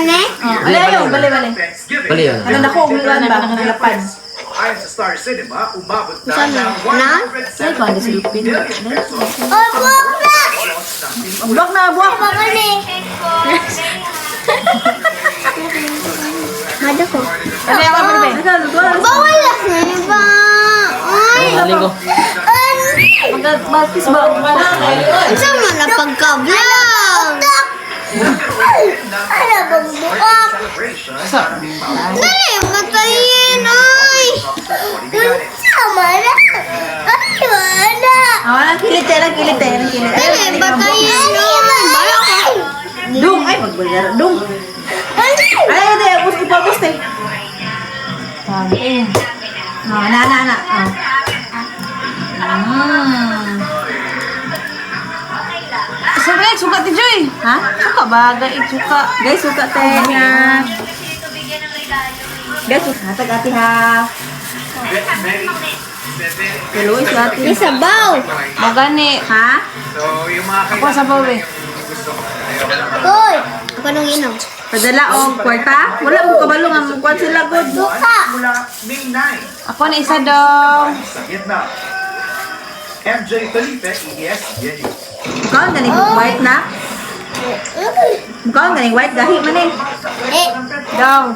Gani? Ayaw, bali. Bali yun. Ano na ko, umulan ba? Nalapan. Ayon sa Star Cinema, umabot na Saan ng na? 170 Ay, kung ano si Lupin. pesos. Oh, buwak na! Buwak na, buwak. Gani? Mada ko. Ano yung kapag ba? Bawal na ba? Ay! Linggo. Bakis ba? Saan mo na pagka-vlog? Ano bang buwak? Dali, matayin, ay! Sama na! Ay, wala! Ang kilit. Dali, batayin, ay! Dung, ay, magbagar. Dung. Ay, hindi. Gusto pa, gusto eh. Na. Sabi, suka ti Joy. Ha? Suka ba? Suka. Guys, suka te. Guys, suka. Tagati ha. Hello, suka. Isabaw! Magani. Ha? So, yung mga Ako sa baw eh. Uy! Ako nung inom. Padala o kwarta? Wala mo kabalo nga mo kwat sila good. Suka! mula May 9 Ako na isa dong. sa Vietnam. MJ Felipe, ES, Jenny. Mukha ang ganing white na. Mukha ang ganing white. Gahi man eh. Eh! Dong.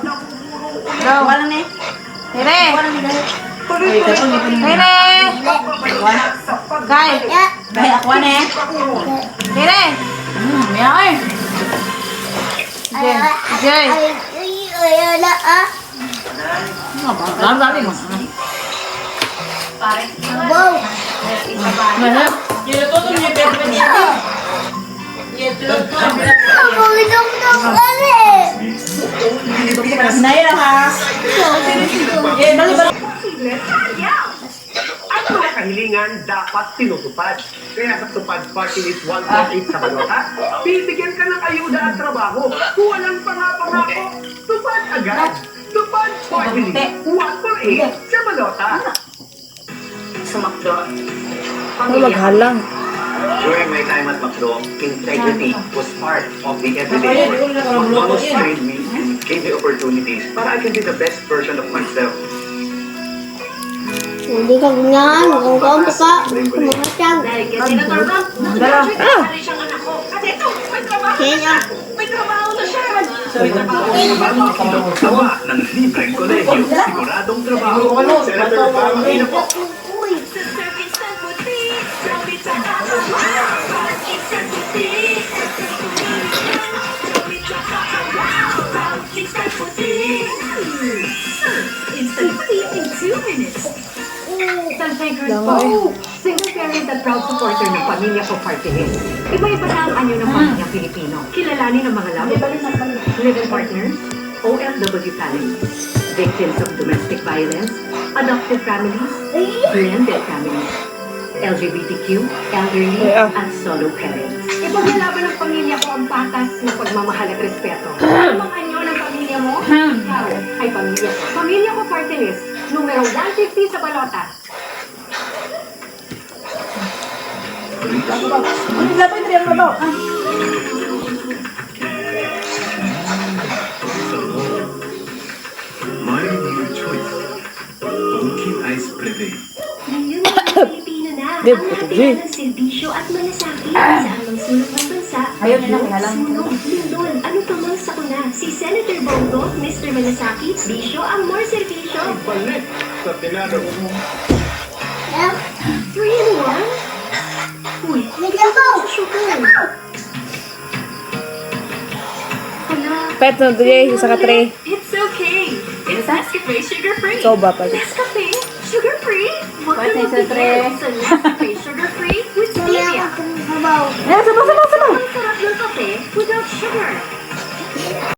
Wala na eh. Tere. Tere. Kay. Ya! Gahi ako na eh. Tere. Maya eh. Jay. Ay, na ah! Dami mo. Wow! Ako inom ng kali! Naya ha. Ang mga kahilingan dapat tinutupad. Kaya sa Tupad Party List 1.8 sa balota, bibigyan ka ng ayuda at trabaho. Kung walang pangako, tupad agad. Tupad Party List 1.8 sa balota. Sa McDo, Maghalang. during my time at McDo, integrity was part of the everyday work. McDonald's trained me and gave me opportunities para I can be the best version of myself. Hindi ka ganyan, magkakaw ka. Kumakasyan. Dala. Kaya, Tawa ng libreng kolegyo, siguradong trabaho. Senator Barbie na po. Single parent at proud supporter ng Pamilya Ko Party List. Iba-iba na ang anyo ng pamilyang Pilipino. Kilalanin ng mga love, live-in partners, OFW families, victims of domestic violence, adopted families, blended families, LGBTQ, elderly, at solo parents. Ipaglalaban ng pamilya ko ang patas ng pagmamahal at respeto. Ano ang anyo ng pamilya mo? Ikaw ay pamilya ko. Pamilya Ko Party List, numero 150 sa balota. Lapit rin mo to. My new choice. Pumpkin Ice Preve. Ngayon, Pilipino na. Ang lapihan ng serbisyo at malasakit sa amang sulok ng bansa. Ayaw nila kilalang. Sulok, Lindon, ano pa mang sakuna? Si Senator Bongo, Mr. Malasakit, bisyo ang more serbisyo. Balik sa tinado. 3-in-1? Uy, bigyan mo! sugar. Hala, Pet na doon isa ka tray. it's okay. It's Nescafe sugar-free. Soba pa. Nescafe sugar-free? Huwag Pwede kang sa tray. magbigay sa Nescafe sugar-free with Kaya stevia. ako sabaw. Ayan, sama.